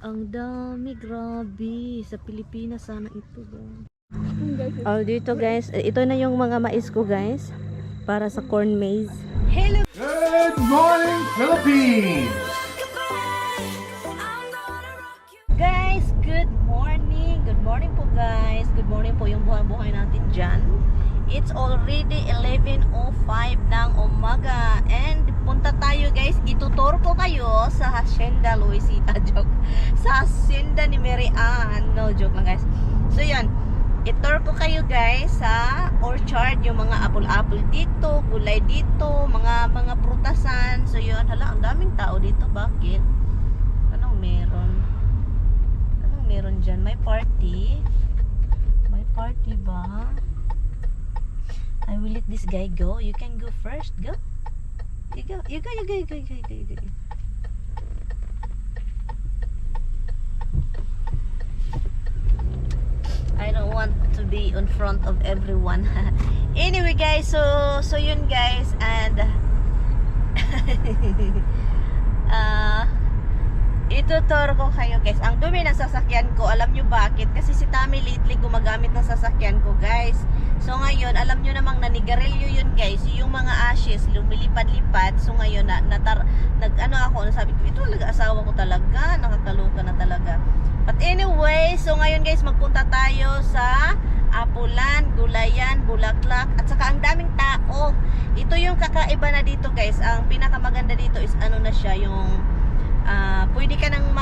Ang dami, grabe. Sa Pilipinas sana ito ba? Oh, dito guys, ito na yung mga mais ko guys. Para sa corn maze. Hello! Good morning, Philippines! Guys, good morning. Good morning po guys. Good morning po yung buhay-buhay natin dyan. It's already 11:05 ng umaga. And punta tayo guys. Ituturo ko kayo sa Hacienda Luisita. Joke. Sa Hacienda ni Mary Ann. No, joke lang guys. So yan. I-tour ko kayo guys sa orchard, yung mga apple-apple dito, gulay dito, mga prutasan. So yun, hala, ang daming tao dito. Bakit? Anong meron? Anong meron dyan? May party? May party ba? I will let this guy go. You can go first. Go. You go. You go. You go. You go. You go. You go. I don't want to be in front of everyone. Anyway guys, so yun guys, and ituturo ko kayo guys. Ang dumi ng sasakyan ko, alam nyo bakit? Kasi si Tammy lately gumagamit ng sasakyan ko guys. So ngayon, alam nyo namang nanigarilyo yun guys. Yung mga ashes, lumilipad-lipad. So ngayon, nag-ano ako, sabi ko, ito talaga asawa ko talaga. Nakakaloka na talaga. But anyway, so ngayon guys, magpunta tayo sa Apulan, Gulayan, Bulaklak, at saka ang daming tao. Ito yung kakaiba na dito guys. Ang pinakamaganda dito is ano na siya, yung pwede ka nang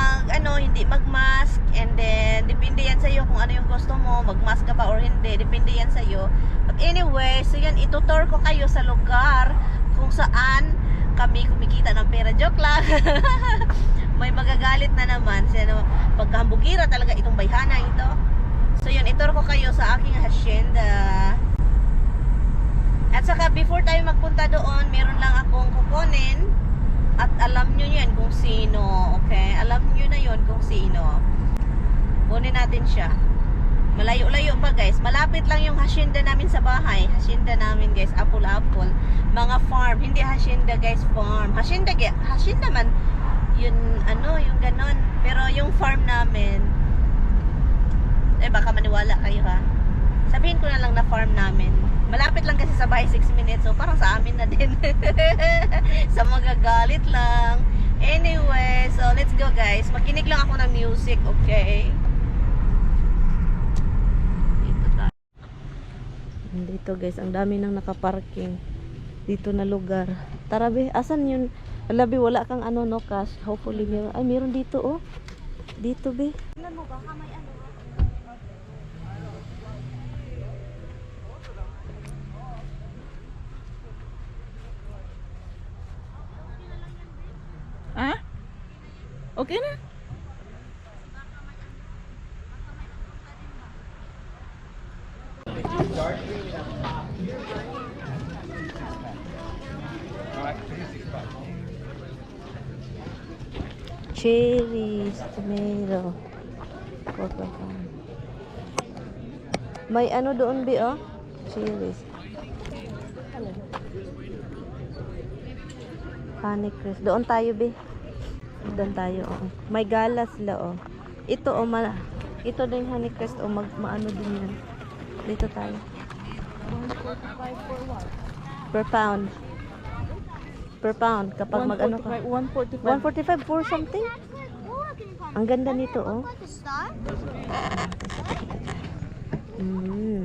hindi mag-mask, and then depende yan sa'yo kung ano yung gusto mo, mag-mask ka pa or hindi, depende yan sa'yo. But anyway, so yan, itutour ko kayo sa lugar kung saan kami kumikita ng pera. Joke lang. May magagalit na naman pagkahambugira talaga itong bayhana ito. So yun, ituro ko kayo sa aking hacienda. At saka before tayo magpunta doon, meron lang akong kukunin. At alam nyo yan kung sino. Okay? Alam nyo na yun kung sino. Kunin natin siya. Malayo-layo pa guys. Malapit lang yung hacienda namin sa bahay. Hacienda namin guys, apple-apple. Mga farm. Hindi hacienda guys, farm. Hacienda man yun, yung ganon. Pero yung farm namin, baka maniwala kayo ha. Sabihin ko na lang na farm namin. Malapit lang kasi sa bahay, 6 minutes. So parang sa amin na din. Sa magagalit lang. Anyway, so let's go guys. Makinig lang ako ng music, okay? Dito guys, ang dami nang nakaparking dito na lugar. Tara be, asan yun? Alabi, wala kang no cash. Hopefully meron. Ay, meron dito oh. Dito be. Tingnan mo baka may Ah? Okay na? cherries, tomato, cocoa. May doon be oh? Cherries. Honeycrisp. Doon tayo be. Doon tayo oh. May galas sila oh. Ito oh, ito din honeycrisp oh, maano din yan. Dito tayo. 145 for what? Per pound. Per pound kapag mag-ano ka. 145 for something. Ang ganda nito oh.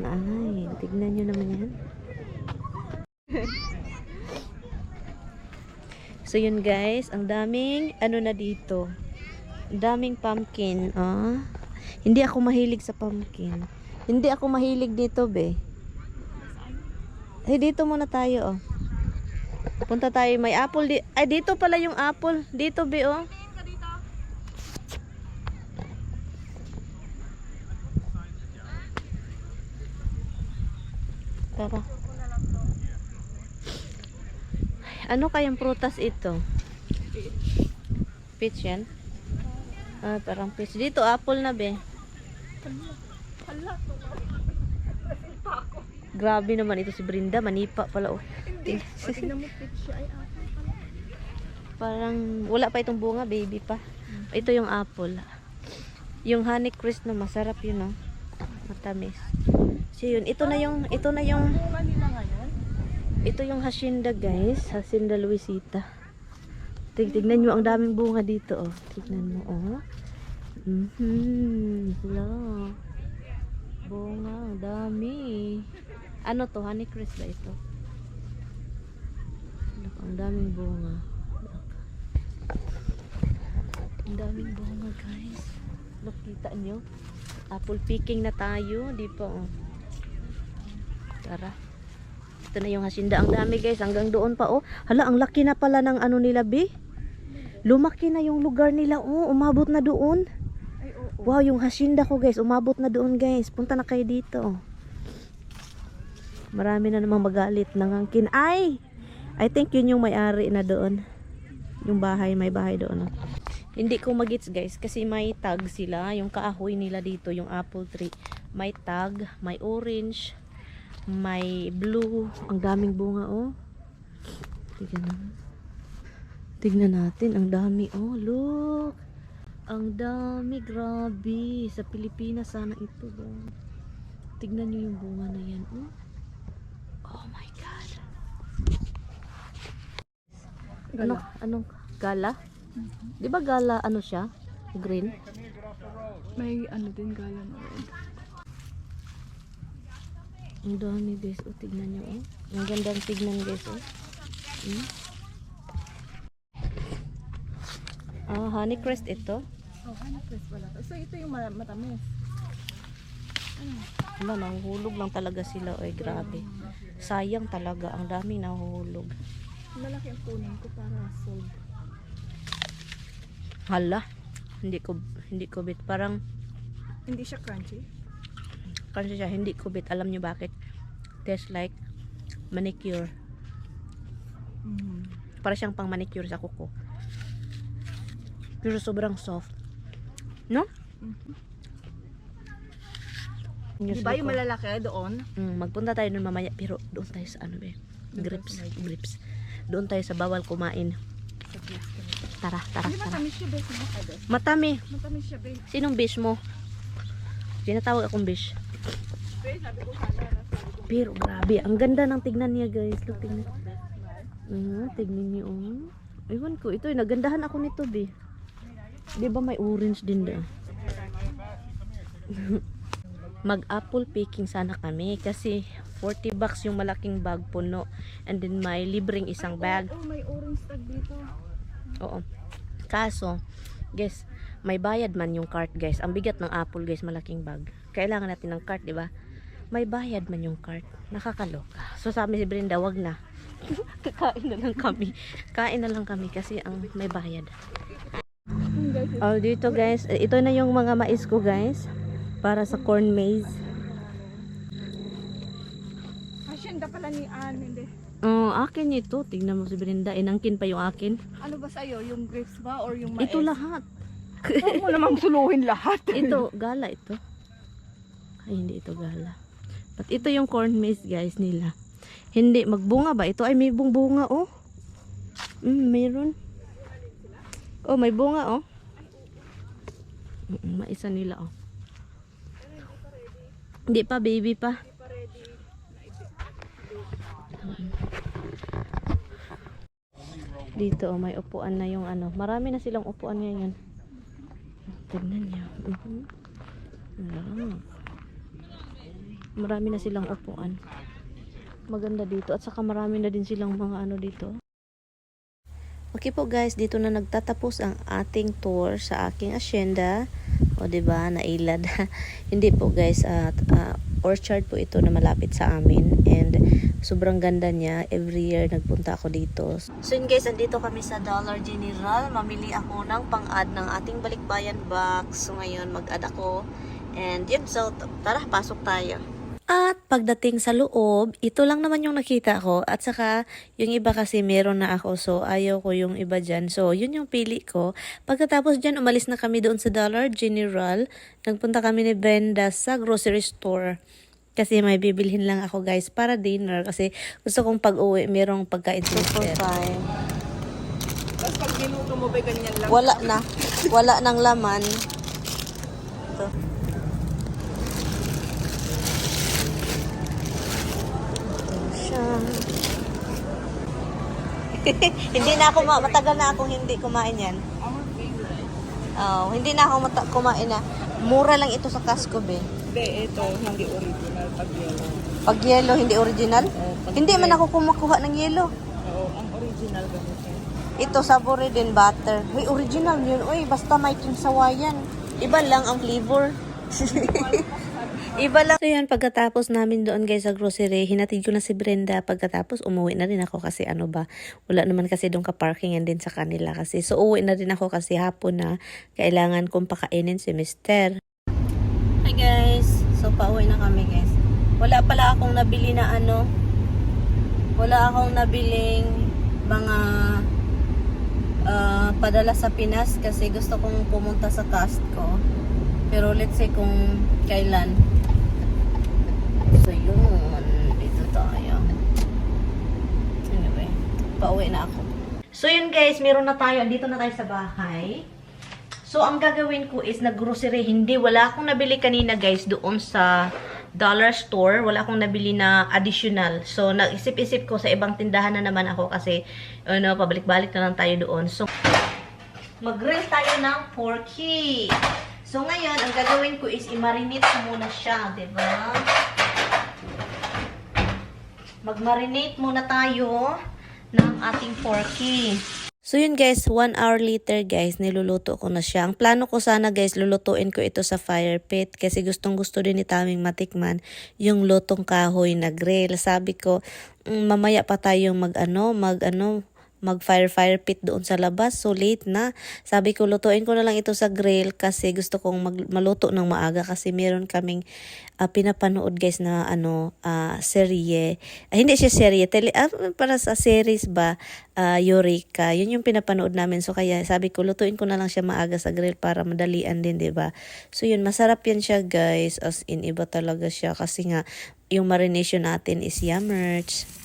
Ay, tignan nyo naman yan. So yun guys, ang daming na dito. Ang daming pumpkin, oh. Hindi ako mahilig sa pumpkin. Hindi ako mahilig dito, be. Dito muna tayo, oh. Punta tayo, may apple ay dito pala yung apple. Dito, be, oh. Tara. Ano kayang prutas ito? Peach yan? Parang peach. Dito, apple na be. Grabe naman ito si Brenda. Manipa pala. Oh. Hindi. Tingnan mo peach siya ay apple. Parang wala pa itong bunga, baby pa. Ito yung apple. Yung honey crisp na masarap yun, no? Matamis. So yun, ito na yung Bunga nila ngayon. ito yung hacienda, guys. Hacienda Luisita. Tignan nyo, ang daming bunga dito, oh. Tignan mo, oh. Hello. Bunga, ang dami. Ano to? Honey crisp ba ito? Look, ang daming bunga. Look. Ang daming bunga, guys. Look, kita nyo? Apple picking na tayo. Di pa, oh. Tara. Ito na yung hacienda. Ang dami, guys. Hanggang doon pa, oh. Hala, ang laki na pala ng ano nila, B. Lumaki na yung lugar nila, oh. Umabot na doon. Ay, oo. Wow, yung hacienda ko, guys. Umabot na doon, guys. Punta na kayo dito. Marami na namang magalit ng angkin. Ay! I think yun yung may-ari na doon. Yung bahay, may bahay doon. Hindi ko magits, guys. Kasi may tag sila. Yung kaahoy nila dito, yung apple tree. May tag, may orange, may blue. Ang daming bunga, oh. Tignan natin. Ang dami, oh. Look! Ang dami, grabe. Sa Pilipinas sana ito, ba? Tignan nyo yung bunga na yan, oh. Oh my God. Anong gala? Di ba gala, ano siya? Green? May ano din gala na red. Ang dami, guys. Oh, tignan nyo, oh. Ang gandang tignan, guys, oh. Ah, honey crest ito. Oh, honey crisp pala. So, ito yung matamis. Wala, nahuhulog lang talaga sila. Oy, grabe. Sayang talaga. Ang dami nahuhulog. Malaki ang kunin ko para sold. Hala. Hindi ko bit. Parang, Hindi siya crunchy. kasi siya, hindi ko bit. Alam nyo bakit? Tastes like manicure. Para siyang pang manicure sa kuko. Pero sobrang soft. No? Di ba yung malalaki doon? Magpunta tayo nun mamaya. Pero doon tayo sa ano ba? Grips. Doon tayo sa bawal kumain. Tara. Hindi matamis siya, bes. Matami. Matamis siya, bes. Sinong bish mo? Tinatawag akong bish. Bes, sabi ko sana. Pero grabe, ang ganda ng tignan niya, guys. Look, tignan. Tignan niyo, oh. Ewan ko, ito, nagandahan ako nito, be. Di ba may orange din da? Mag-apple picking sana kami kasi 40 bucks yung malaking bag puno. And then may libreng isang bag. Oh, may orange tag dito. Oo. Kaso, guys, may bayad man yung cart, guys. Ang bigat ng apple, guys, malaking bag. Kailangan natin ng cart, di ba? May bayad man yung cart. Nakakaloka. So sabi si Brenda, wag na. Kakain na lang kami. Kain na lang kami kasi ang may bayad. Oh, dito, guys. Ito na yung mga mais ko, guys. Para sa corn maze. Hacienda pala ni Ann, hindi. Oh, akin ito. Tignan mo si Brenda. Inangkin pa yung akin. Ano ba sa'yo? Yung grapes ba or yung mais? Ito lahat. Huwag mo namang suluhin lahat. Ito, gala ito. Ay, hindi ito gala. But ito yung corn maze, guys, nila. Hindi, magbunga ba? Ito ay may bunga, oh. Mayroon. Oh, may bunga, oh. Maisa nila, oh. Hindi pa, baby pa. Dito, oh, may upuan na yung ano. Marami na silang upuan ngayon. Tignan niyo. Marami na silang upuan. Maganda dito. At saka marami na din silang mga ano dito. Okay po, guys, dito na nagtatapos ang ating tour sa aking hacienda. O, diba, nailad. Hindi po, guys, orchard po ito na malapit sa amin. And sobrang ganda niya. Every year nagpunta ako dito. So yun, guys, andito kami sa Dollar General. Mamili ako ng pang-add ng ating balikbayan box. So ngayon, mag-add ako. And yun, so tara, pasok tayo. At pagdating sa loob, ito lang naman yung nakita ko. At saka, yung iba kasi meron na ako. So, ayaw ko yung iba dyan. So, yun yung pili ko. Pagkatapos dyan, umalis na kami doon sa Dollar General. Nagpunta kami ni Brenda sa grocery store. Kasi may bibilhin lang ako, guys, para dinner. Kasi gusto kong pag-uwi, merong pagkain sa Tapos pag ginuto mo ba ganyan lang? Wala na. Wala nang laman. dito. Siya. Hindi na ako, matagal na akong hindi kumain yan. Our favorite. Oh, hindi na ako kumain na. Mura lang ito sa Costco, be. Hindi, ito hindi original pag yellow. Pag yellow, hindi original? pag Hindi man ako kumukuha ng yellow. Oo, ang original ganito. Ito, sabore din butter. Uy, original yun. Uy, basta may sawayan. Iba lang ang flavor. Iba lang. So yan, pagkatapos namin doon guys sa grocery, hinatid ko na si Brenda. Pagkatapos, umuwi na rin ako kasi ano ba, wala naman kasi doon ka-parkingan din sa kanila kasi. So, uwi na rin ako kasi hapon na kailangan kong pakainin si Mister. Hi guys. So, pauwi na kami guys. Wala pala akong nabili na ano. Wala akong nabiling mga padala sa Pinas kasi gusto kong pumunta sa Costco. Pero let's say kung kailan. So yun, dito tayo. Anyway, pauwi na ako. So yun guys, meron na tayo. Dito na tayo sa bahay. So ang gagawin ko is nag-grocery. Wala akong nabili kanina guys doon sa dollar store. Wala akong nabili na additional. So nag-isip-isip ko sa ibang tindahan na naman ako kasi ano, pabalik-balik na lang tayo doon. So mag-grill tayo ng porky. So, ngayon, ang gagawin ko is i-marinate ko muna siya, diba? Mag-marinate muna tayo ng ating porky. So, yun guys, 1 hour later guys, niluluto ko na siya. Ang plano ko sana guys, lulutuin ko ito sa fire pit kasi gustong-gusto din ni Taming matikman yung lutong kahoy na grill. Sabi ko, mamaya pa tayong mag-fire pit doon sa labas. So, late na. Sabi ko, lutuin ko na lang ito sa grill kasi gusto kong maluto ng maaga kasi meron kaming pinapanood guys na serye. Hindi siya serye. Para sa series ba, Eureka. Yun yung pinapanood namin. So, kaya sabi ko, lutuin ko na lang siya maaga sa grill para madalian din, diba? So, yun. Masarap yan siya guys. As in, iba talaga siya kasi nga, yung marination natin is yummers.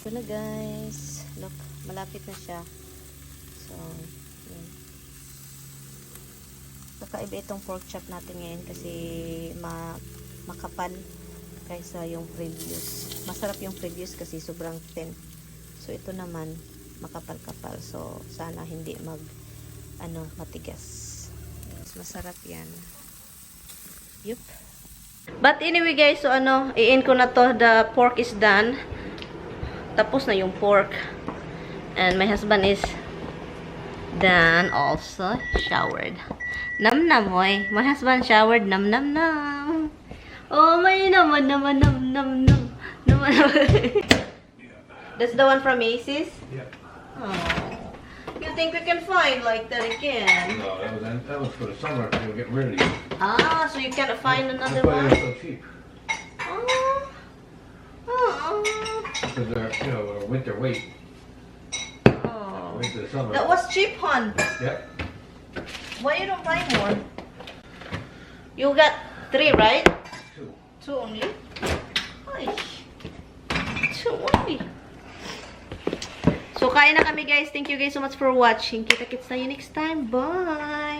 Ito na guys. Look, malapit na siya. So, yun. Kakaiba itong pork chop natin ngayon kasi makapal kaysa yung previous. Masarap yung previous kasi sobrang thin. So, ito naman makapal-kapal. So, sana hindi matigas. Yes, masarap yan. Yup. But anyway guys, so i-in ko na to. The pork is done. Tapos na yung pork. And my husband is done also. Showered. Nam-nam, oy. My husband showered. Nam-nam-nam. Oh, may naman. That's the one from Macy's? Yeah. Oh. You think we can find like that again? No, that was for the summer. They were getting rid of these. Ah, so you can't find another That's why one? they're so cheap. Oh. Because they're, winter weight. Oh. Winter summer. That was cheap, hon. Yep. Why you don't buy more? You got 3, right? 2. 2 only? Ay. 2 only. So, kain na kami guys. Thank you guys so much for watching. Kita-kits tayo next time. Bye!